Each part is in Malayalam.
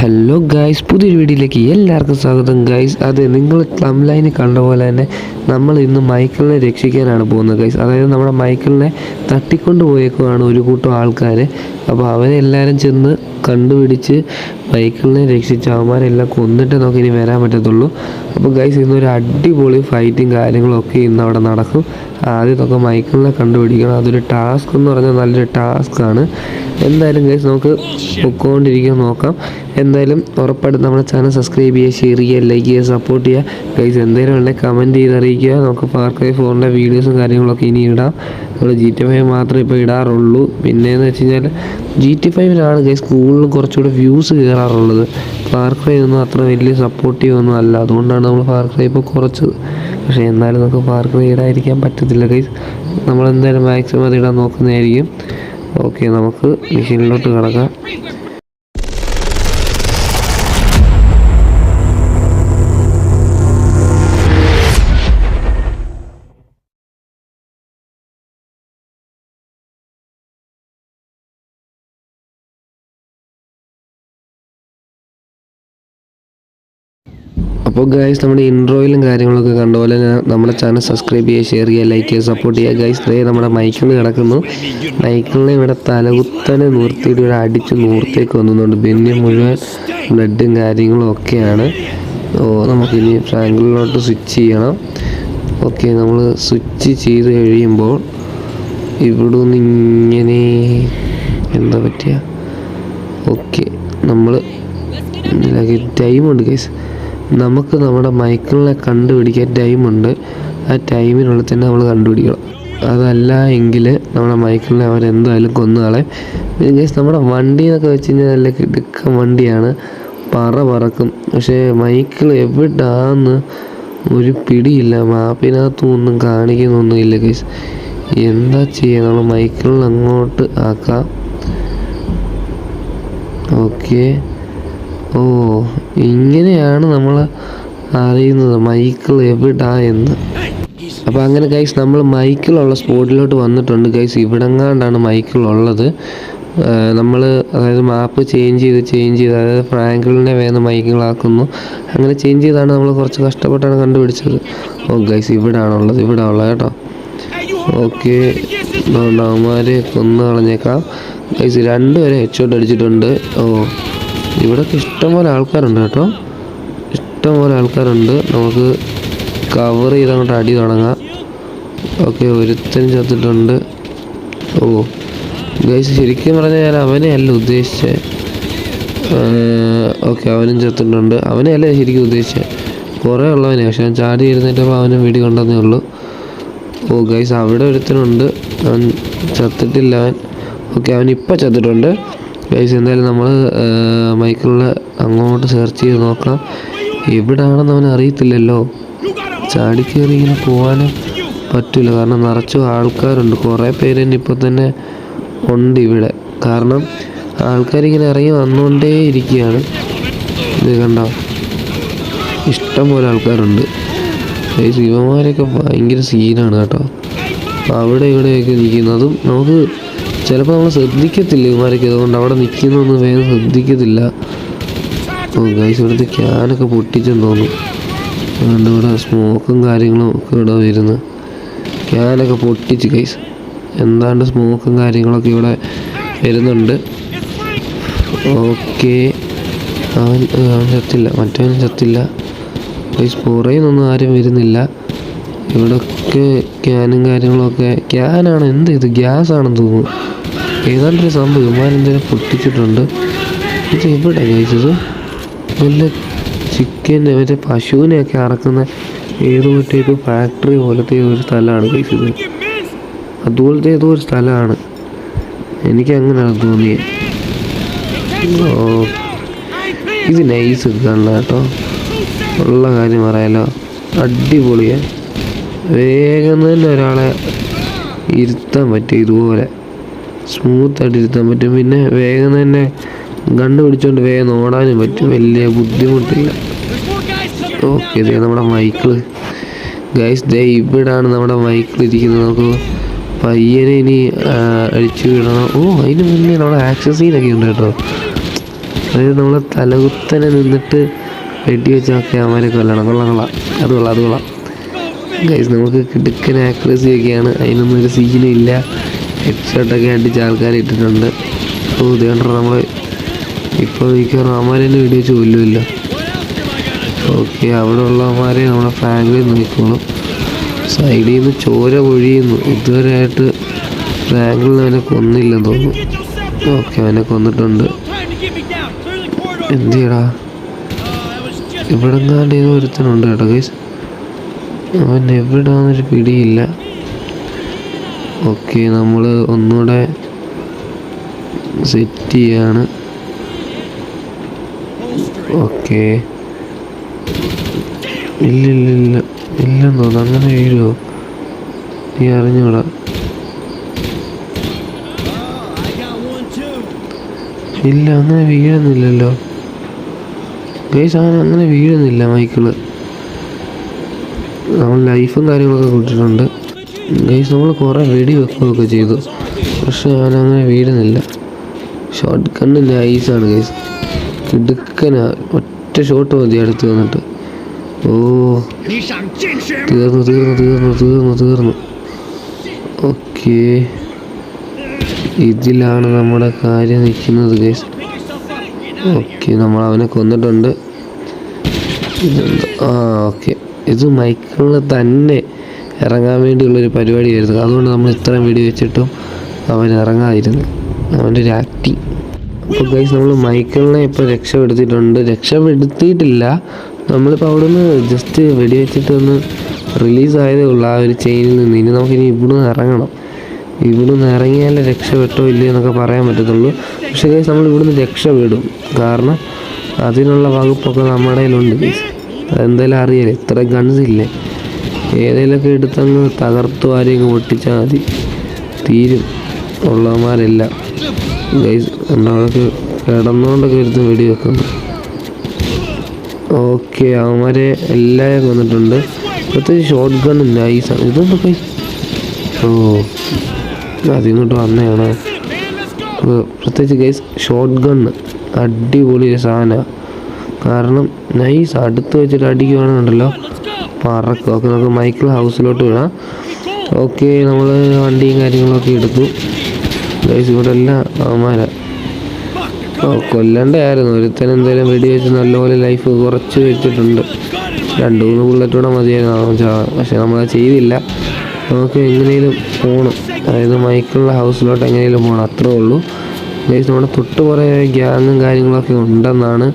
ഹലോ ഗൈസ്, പുതിയൊരു വീഡിയോയിലേക്ക് എല്ലാവർക്കും സ്വാഗതം ഗൈസ്. അതെ, നിങ്ങൾ തംബ്ലൈനിൽ കണ്ട പോലെ തന്നെ നമ്മൾ ഇന്ന് മൈക്കിളിനെ രക്ഷിക്കാനാണ് പോകുന്നത് ഗൈസ്. അതായത് നമ്മുടെ മൈക്കിളിനെ തട്ടിക്കൊണ്ട് പോയേക്കുവാണ് ഒരു കൂട്ടം ആൾക്കാർ. അപ്പോൾ അവരെ എല്ലാവരും ചെന്ന് കണ്ടുപിടിച്ച് മൈക്കിളിനെ രക്ഷിച്ച് അവന്മാരെല്ലാം കൊന്നിട്ട് നമുക്ക് ഇനി വരാൻ പറ്റത്തുള്ളൂ. അപ്പോൾ ഗൈസ്, ഇന്നൊരു അടിപൊളി ഫൈറ്റും കാര്യങ്ങളൊക്കെ ഇന്ന് അവിടെ നടക്കും. ആദ്യമൊക്കെ മൈക്കിളിനെ കണ്ടുപിടിക്കണം. അതൊരു ടാസ്ക് എന്ന് പറഞ്ഞാൽ നല്ലൊരു ടാസ്ക്കാണ്. എന്തായാലും ഗൈസ് നമുക്ക് പൊക്കോണ്ടിരിക്കാൻ നോക്കാം. എന്തായാലും ഉറപ്പായിട്ടും നമ്മുടെ ചാനൽ സബ്സ്ക്രൈബ് ചെയ്യുക, ഷെയർ ചെയ്യുക, ലൈക്ക് ചെയ്യുക, സപ്പോർട്ട് ചെയ്യുക ഗൈസ്. എന്തെങ്കിലും ഉണ്ടെങ്കിൽ കമൻറ്റ് ചെയ്ത് അറിയിക്കുക. നമുക്ക് ഫാർ ക്രൈ 4ൻ്റെ വീഡിയോസും കാര്യങ്ങളൊക്കെ ഇനി ഇടാം. നമ്മൾ GTA 5 മാത്രമേ ഇപ്പോൾ ഇടാറുള്ളൂ. പിന്നെയെന്ന് വെച്ച് കഴിഞ്ഞാൽ GTA 5-ലാണ് ഗൈസ് കൂടുതലും കുറച്ചുകൂടെ വ്യൂസ് കയറാറുള്ളത്. ഫാർ ക്രൈ ഒന്നും അത്ര വലിയ സപ്പോർട്ടീവ് ഒന്നും അല്ല. അതുകൊണ്ടാണ് നമ്മൾ ഫാർ ക്രൈ ഇപ്പോൾ കുറച്ചത്. പക്ഷേ എന്നാലും നമുക്ക് ഫാർ ക്രൈ ഇടാതിരിക്കാൻ പറ്റത്തില്ല ഗൈസ്. നമ്മളെന്തായാലും മാക്സിമം അത് ഇടാൻ നോക്കുന്നതായിരിക്കും. ഓക്കെ, നമുക്ക് മെഷീനിലോട്ട് കിടക്കാം. അപ്പോൾ ഗൈസ്, നമ്മുടെ ഇൻട്രോയിലും കാര്യങ്ങളൊക്കെ കണ്ട പോലെ നമ്മുടെ ചാനൽ സബ്സ്ക്രൈബ് ചെയ്യുക, ഷെയർ ചെയ്യുക, ലൈക്ക് ചെയ്യുക, സപ്പോർട്ട് ചെയ്യുക ഗൈസ്. നമ്മുടെ മൈക്കിളിൽ കിടക്കുന്നു. മൈക്കിളിനെ ഇവിടെ തലകുത്തനെ നിർത്തിയിട്ട് ഇവിടെ അടിച്ച് നൂർത്തേക്ക് വന്നുകൊണ്ട് പിന്നെ മുഴുവൻ ബ്ലഡും കാര്യങ്ങളും ഒക്കെയാണ്. നമുക്കിനി ഫ്രാങ്കിളിലോട്ട് സ്വിച്ച് ചെയ്യണം. ഓക്കെ, നമ്മൾ സ്വിച്ച് ചെയ്ത് കഴിയുമ്പോൾ ഇവിടെ നിന്ന് ഇങ്ങനെ എന്താ പറ്റുക. ഓക്കെ, നമ്മൾ ടൈമുണ്ട് ഗൈസ്. നമുക്ക് നമ്മുടെ മൈക്കിളിനെ കണ്ടുപിടിക്കാൻ ടൈമുണ്ട്. ആ ടൈമിനുള്ളിൽ തന്നെ നമ്മൾ കണ്ടുപിടിക്കണം. അതല്ല എങ്കിൽ നമ്മുടെ മൈക്കിളിനെ അവരെന്തായാലും കൊന്നുകളയും. പിന്നെ ഗൈസ്, നമ്മുടെ വണ്ടി എന്നൊക്കെ വെച്ച് കഴിഞ്ഞാൽ നല്ല കിടുക്കൻ വണ്ടിയാണ്, പറക്കും. പക്ഷേ മൈക്കിൾ എവിടാന്ന് ഒരു പിടിയില്ല. മാപ്പിനകത്തും ഒന്നും കാണിക്കുന്നൊന്നുമില്ല ഗൈസ്. എന്താ ചെയ്യുക? നമ്മൾ മൈക്കിളിൽ അങ്ങോട്ട് ആക്കാം. ഓക്കെ, ഇങ്ങനെയാണ് നമ്മൾ അറിയുന്നത് മൈക്കിൾ എവിടാ എന്ന്. അപ്പോൾ അങ്ങനെ ഗൈസ്, നമ്മൾ മൈക്കിളുള്ള സ്പോട്ടിലോട്ട് വന്നിട്ടുണ്ട് ഗൈസ്. ഇവിടെങ്ങാണ്ടാണ് മൈക്കിളുള്ളത്. നമ്മൾ അതായത് മാപ്പ് ചേഞ്ച് ചെയ്ത് അതായത് ഫ്രാങ്കിളിനെ വേഗം മൈക്കിളാക്കുന്നു. അങ്ങനെ ചേഞ്ച് ചെയ്താണ് നമ്മൾ കുറച്ച് കഷ്ടപ്പെട്ടാണ് കണ്ടുപിടിച്ചത്. ഗൈസ്, ഇവിടെ ഉള്ളത് കേട്ടോ. ഓക്കെ, അവന്മാർ കൊന്നു കളഞ്ഞേക്കാം ഗൈസ്. 2 പേരെ ഹെഡ്ഷോട്ട് അടിച്ചിട്ടുണ്ട്. ഇവിടെയൊക്കെ ഇഷ്ടംപോലെ ആൾക്കാരുണ്ട് കേട്ടോ, ഇഷ്ടംപോലെ ആൾക്കാരുണ്ട്. നമുക്ക് കവർ ചെയ്ത് അങ്ങോട്ട് അടി തുടങ്ങാം. ഓക്കെ, ഒരുത്തനും ചത്തിട്ടുണ്ട്. ഗൈസ്, ശരിക്കും പറഞ്ഞാൽ ഞാൻ അവനെ അല്ല ഉദ്ദേശിച്ചത്. ഓക്കെ, അവനും ചത്തിട്ടുണ്ട്. അവനെ അല്ല ശരിക്കും ഉദ്ദേശിച്ചത്, കുറേ ഉള്ളവനെ. പക്ഷെ ഞാൻ ചാടി ഇരുന്നിട്ടപ്പോൾ അവനും വീട് കൊണ്ടുവന്നേ ഉള്ളൂ. ഗൈസ്, അവിടെ ഒരുത്തനുണ്ട്, അവൻ ചത്തിട്ടില്ല അവൻ. ഓക്കെ, അവനിപ്പോൾ ചത്തിട്ടുണ്ട് ഗൈസ്. എന്തായാലും നമ്മൾ മൈക്കിളിൽ അങ്ങോട്ട് സെർച്ച് ചെയ്ത് നോക്കാം. എവിടാണെന്ന് അവൻ അറിയത്തില്ലല്ലോ. ചാടിക്കയറി ഇങ്ങനെ പോകാനും പറ്റില്ല, കാരണം നിറച്ചും ആൾക്കാരുണ്ട്. കുറേ പേര് തന്നെ ഇപ്പോൾ തന്നെ ഉണ്ട് ഇവിടെ. കാരണം ആൾക്കാരിങ്ങനെ ഇറങ്ങി വന്നുകൊണ്ടേ ഇരിക്കുകയാണ്. ഇത് കണ്ടോ, ഇഷ്ടം പോലെ ആൾക്കാരുണ്ട് ഗൈസ്. ഇവന്മാരൊക്കെ ഭയങ്കര സീനാണ് കേട്ടോ. അവിടെ ഇവിടെയൊക്കെ നിൽക്കുന്നതും നമുക്ക് ചിലപ്പോൾ നമ്മൾ ശ്രദ്ധിക്കത്തില്ല ഇവന്മാരൊക്കെ. അതുകൊണ്ട് അവിടെ നിൽക്കുന്നൊന്നും വേഗം ശ്രദ്ധിക്കത്തില്ല. ഗൈസ്, ഇവിടുത്തെ ക്യാനൊക്കെ പൊട്ടിച്ചെന്ന് തോന്നുന്നു. അതുകൊണ്ട് ഇവിടെ സ്മോക്കും കാര്യങ്ങളും ഒക്കെ ഇവിടെ വരുന്നു. ക്യാനൊക്കെ പൊട്ടിച്ച് ഗൈസ്. എന്താണ്ട് സ്മോക്കും കാര്യങ്ങളൊക്കെ ഇവിടെ വരുന്നുണ്ട്. ഓക്കെ, അവൻ ചത്തില്ല, മറ്റവനും ചത്തില്ല ഗൈസ്. പുറയുന്നൊന്നും ആരും വരുന്നില്ല. ഇവിടെയൊക്കെ ക്യാനും കാര്യങ്ങളൊക്കെ. ക്യാനാണ്, ഇത് ഗ്യാസാണെന്ന് തോന്നുന്നു. ഏതാണ്ടൊരു സംഭവം ഇവന്മാരെന്തെങ്കിലും പൊട്ടിച്ചിട്ടുണ്ട്. ഇത് എവിടെ ഗൈസ്? ഇത് വല്ല ചിക്കൻ്റെ മറ്റേ പശുവിനെയൊക്കെ അറക്കുന്ന ഏതോ മറ്റേതോ ഫാക്ടറി പോലത്തെ ഒരു സ്ഥലമാണ് ഗൈസ്. ഇത് അതുപോലത്തെ ഏതോ ഒരു സ്ഥലമാണ്, എനിക്ക് അങ്ങനെയാണ് തോന്നിയത്. ഇത് നൈസ് കാണണം കേട്ടോ, ഉള്ള കാര്യം പറയാലോ. അടിപൊളിയാണ്. വേഗം തന്നെ ഒരാളെ ഇരുത്താൻ പറ്റും, ഇതുപോലെ സ്മൂത്തായിട്ട് ഇരുത്താൻ പറ്റും. പിന്നെ വേഗം തന്നെ കണ്ടുപിടിച്ചുകൊണ്ട് വേഗം ഓടാനും പറ്റും, വലിയ ബുദ്ധിമുട്ടില്ല. ഓക്കെ, ഇതേ നമ്മുടെ മൈക്കിള് ഗൈസ്. ഇവിടാണ് നമ്മുടെ മൈക്കിൾ ഇരിക്കുന്നത്. നമുക്ക് പയ്യനെ ഇനി അഴിച്ചു വിടണം. അതിന് മുന്നേ നമ്മുടെ ആക്ഷൻ സീനൊക്കെ ഉണ്ട് കേട്ടോ. അതായത് നമ്മൾ തലകുത്തനെ നിന്നിട്ട് വെടി വെച്ചൊക്കെ അവന്മാരെ കൊല്ലണം. അത് കൊള്ളാം ഗൈസ്. നമുക്ക് കിടുക്കൻ ആക്യുറസി ഒക്കെയാണ്, അതിനൊന്നും ഒരു സീനും ഇല്ല. ഹെഡ് ഷോട്ടൊക്കെ അടിച്ച് ആൾക്കാരെ ഇട്ടിട്ടുണ്ട്. ഇതുകൊണ്ട് നമ്മൾ ഇപ്പോൾ മിക്കവാറും അവന്മാരെ തന്നെ വെടി വെച്ച് കൊല്ലുമല്ലോ. ഓക്കെ, അവിടെ ഉള്ളവന്മാരെ നമ്മുടെ ഫ്രാങ്ക്ലിൻ നോക്കിക്കോളും. സൈഡിൽ നിന്ന് ചോര പൊഴിയുന്നു. ഇതുവരെ ആയിട്ട് ഫ്രാങ്ക്ലിൻ അവനെ കൊന്നില്ലെന്ന് തോന്നുന്നു. ഓക്കെ, അവനെ കൊന്നിട്ടുണ്ട്. എന്ത് ചെയ്യടാ, ഇവിടെ എങ്ങാണ്ട് ഏതോ ഒരുത്തനുണ്ട് കേട്ടോ ഗൈസ്. അവൻ എവിടാന്നൊരു പിടിയില്ല. ഓക്കെ, നമ്മൾ ഒന്നുകൂടെ സെറ്റ് ചെയ്യാണ്. ഓക്കെ, ഇല്ലെന്ന് തോന്നുന്നു. അങ്ങനെ വീഴുമോ നീ അറിഞ്ഞൂടാ. ഇല്ല, അങ്ങനെ വീഴുന്നില്ലല്ലോ ഗൈസ്. അങ്ങനെ വീഴുന്നില്ല മൈക്കിള്. നമ്മൾ ലൈഫും കാര്യങ്ങളൊക്കെ കൊടുത്തിട്ടുണ്ട് ഗൈസ്. നമ്മൾ കുറേ വെടി വെക്കുകയൊക്കെ ചെയ്തു, പക്ഷെ അവനങ്ങനെ വീഴുന്നില്ല. ഷോട്ട് ഗണ്ണ് നൈസാണ് ഗൈസ്, കിടുക്കനാ. ഒറ്റ ഷോട്ട് മതി അടുത്ത് വന്നിട്ട്. ഓ, തീർന്നു. ഓക്കെ, ഇതിലാണ് നമ്മുടെ കാര്യം നിൽക്കുന്നത് ഗൈസ്. ഓക്കെ, നമ്മൾ അവനെ കൊന്നിട്ടുണ്ട്. ഓക്കെ, ഇത് മൈക്കിളിന് തന്നെ ഇറങ്ങാൻ വേണ്ടിയുള്ളൊരു പരിപാടിയായിരുന്നു. അതുകൊണ്ട് നമ്മൾ ഇത്രയും വെടി വെച്ചിട്ടും അവൻ ഇറങ്ങാതിരുന്നു. അവൻ്റെ ഒരു ആക്ടിങ്. അപ്പോൾ ഗൈസ്, നമ്മൾ മൈക്കിളിനെ ഇപ്പോൾ രക്ഷപ്പെടുത്തിയിട്ടില്ല. നമ്മളിപ്പോൾ അവിടെ നിന്ന് ജസ്റ്റ് വെടി വെച്ചിട്ട് ഒന്ന് റിലീസായതേ ഉള്ളൂ ആ ഒരു ചെയിനിൽ നിന്ന്. ഇനി നമുക്കിനി ഇവിടുന്ന് ഇറങ്ങണം. ഇവിടുന്ന് ഇറങ്ങിയാലേ രക്ഷപ്പെട്ടോ ഇല്ലയോ എന്നൊക്കെ പറയാൻ പറ്റത്തുള്ളൂ. പക്ഷേ ഗൈസ്, നമ്മൾ ഇവിടുന്ന് രക്ഷപ്പെടും. കാരണം അതിനുള്ള വകുപ്പൊക്കെ നമ്മുടെ കയ്യിലുണ്ട് ഗൈസ്. അതെന്തായാലും അറിയാലേ, ഇത്ര ഗൺസ് ഇല്ലേ, ഏതെങ്കിലുമൊക്കെ എടുത്തങ്ങ് തകർത്തു ആരെയൊക്കെ പൊട്ടിച്ചാൽ മതി, തീരും ഉള്ളവന്മാരെല്ലാം ഗൈസ്. അതൊക്കെ കിടന്നുകൊണ്ടൊക്കെ എടുത്ത് വെടി വെക്കുന്നു. ഓക്കെ, അവന്മാരെ എല്ലാവരും കൊന്നിട്ടുണ്ട്. പ്രത്യേകിച്ച് ഷോട്ട് ഗൺ നൈസാണ്. ഇതൊന്നും ഗൈസ്, ഓ അതിങ്ങോട്ട് വന്നതാണ്. പ്രത്യേകിച്ച് ഗൈസ് ഷോട്ട് ഗണ്ണ് അടിപൊളി ഒരു സാധനമാണ്. കാരണം നൈസ് അടുത്ത് വെച്ചിട്ട് അടിക്കുവാണെന്നുണ്ടല്ലോ പറക്കും. ഓക്കെ, നമുക്ക് മൈക്കിൾ ഹൗസിലോട്ട് വിടാം. ഓക്കെ, നമ്മൾ വണ്ടിയും കാര്യങ്ങളൊക്കെ എടുത്തു ഗൈസ്. ഇവിടെ എല്ലാം അവന്മാരാ. കൊല്ലണ്ടായിരുന്നു. ഒരുത്തൻ എന്തായാലും വെടി വെച്ച് നല്ലപോലെ ലൈഫ് കുറച്ച് വെച്ചിട്ടുണ്ട്. 2-3 ബുള്ളറ്റൂടെ മതിയായിരുന്നു. പക്ഷെ നമ്മളത് ചെയ്തില്ല. നമുക്ക് എങ്ങനെയും പോകണം, അതായത് മൈക്കിളിൻ്റെ ഹൗസിലോട്ട് എങ്ങനെയും പോകണം, അത്രേ ഉള്ളൂ ഗൈസ്. നമ്മുടെ തൊട്ട് കുറേ ഗ്യാങ്ങും കാര്യങ്ങളൊക്കെ ഉണ്ടെന്നാണ്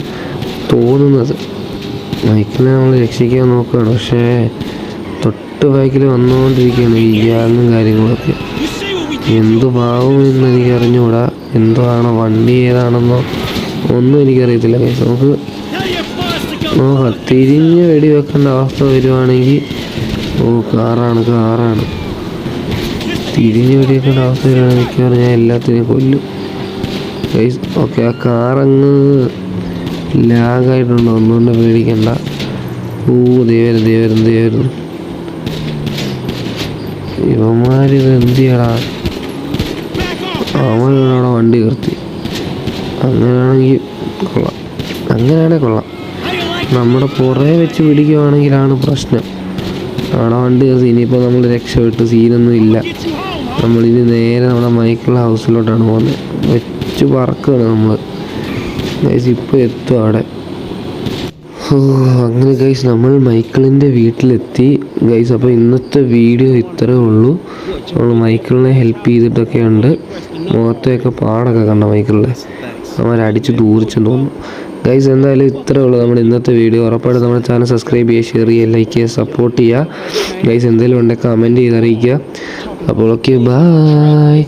തോന്നുന്നത്. മൈക്കിളിനെ നമ്മൾ രക്ഷിക്കാൻ നോക്കുകയാണ്, പക്ഷേ തൊട്ട് ബൈക്കിൽ വന്നുകൊണ്ടിരിക്കുകയാണ് ഈ ഗ്യാങ്ങും കാര്യങ്ങളൊക്കെ. എന്തു ഭാവമെന്ന് എനിക്ക് അറിഞ്ഞുകൂടാ. എന്തോ ആണോ, വണ്ടി ഏതാണെന്നോ ഒന്നും എനിക്കറിയത്തില്ല ഗൈസ്. നമുക്ക് നോക്കാം. തിരിഞ്ഞ് വെടി വെക്കേണ്ട അവസ്ഥ വരുവാണെങ്കിൽ, ഓ കാറാണ് തിരിഞ്ഞ് വെടി വെക്കേണ്ട അവസ്ഥ വരുവാണെങ്കിൽ മിക്കവാറും ഞാൻ എല്ലാത്തിനെയും കൊല്ലും ഗൈസ്. ഓക്കെ, ആ കാറങ്ങ് ലാഗായിട്ടുണ്ട്, ഒന്നുകൊണ്ട് പേടിക്കണ്ട. ഓ ദൈവരുന്നു ഇവന്മാരിത് എന്ത് ചെയ്യടാ. അവനവിടെ വണ്ടി നിർത്തി. അങ്ങനെയാണെങ്കിൽ കൊള്ളാം. നമ്മുടെ പുറകെ വെച്ച് പിടിക്കുവാണെങ്കിലാണ് പ്രശ്നം. അവിടെ വണ്ടി നിർത്തി. ഇനിയിപ്പോൾ നമ്മൾ രക്ഷപ്പെട്ട് സീനൊന്നും ഇല്ല. നമ്മളിനി നേരെ നമ്മുടെ മൈക്കിളുടെ ഹൗസിലോട്ടാണ് പോകുന്നത്. വെച്ച് പറക്കുകയാണ് നമ്മൾ ഗൈസ്. ഇപ്പോൾ എത്തും അവിടെ. അങ്ങനെ ഗൈസ്, നമ്മൾ മൈക്കിളിൻ്റെ വീട്ടിലെത്തി ഗൈസ്. അപ്പോൾ ഇന്നത്തെ വീഡിയോ ഇത്രയേ ഉള്ളൂ. നമ്മൾ മൈക്കിളിനെ ഹെൽപ്പ് ചെയ്തിട്ടൊക്കെ ഉണ്ട്. മുഖത്തെയൊക്കെ പാടൊക്കെ കണ്ട മൈക്കിളിനെ അവരടിച്ച് ദൂരിച്ചെന്ന് തോന്നുന്നു ഗൈസ്. എന്തായാലും ഇത്രയേ ഉള്ളൂ നമ്മുടെ ഇന്നത്തെ വീഡിയോ. ഉറപ്പായിട്ട് നമ്മുടെ ചാനൽ സബ്സ്ക്രൈബ് ചെയ്യുക, ഷെയർ ചെയ്യുക, ലൈക്ക് ചെയ്യുക, സപ്പോർട്ട് ചെയ്യുക ഗൈസ്. എന്തെങ്കിലും ഉണ്ടെങ്കിൽ കമൻറ്റ് ചെയ്ത് അറിയിക്കുക. അപ്പോൾ ഓക്കെ, ബൈ.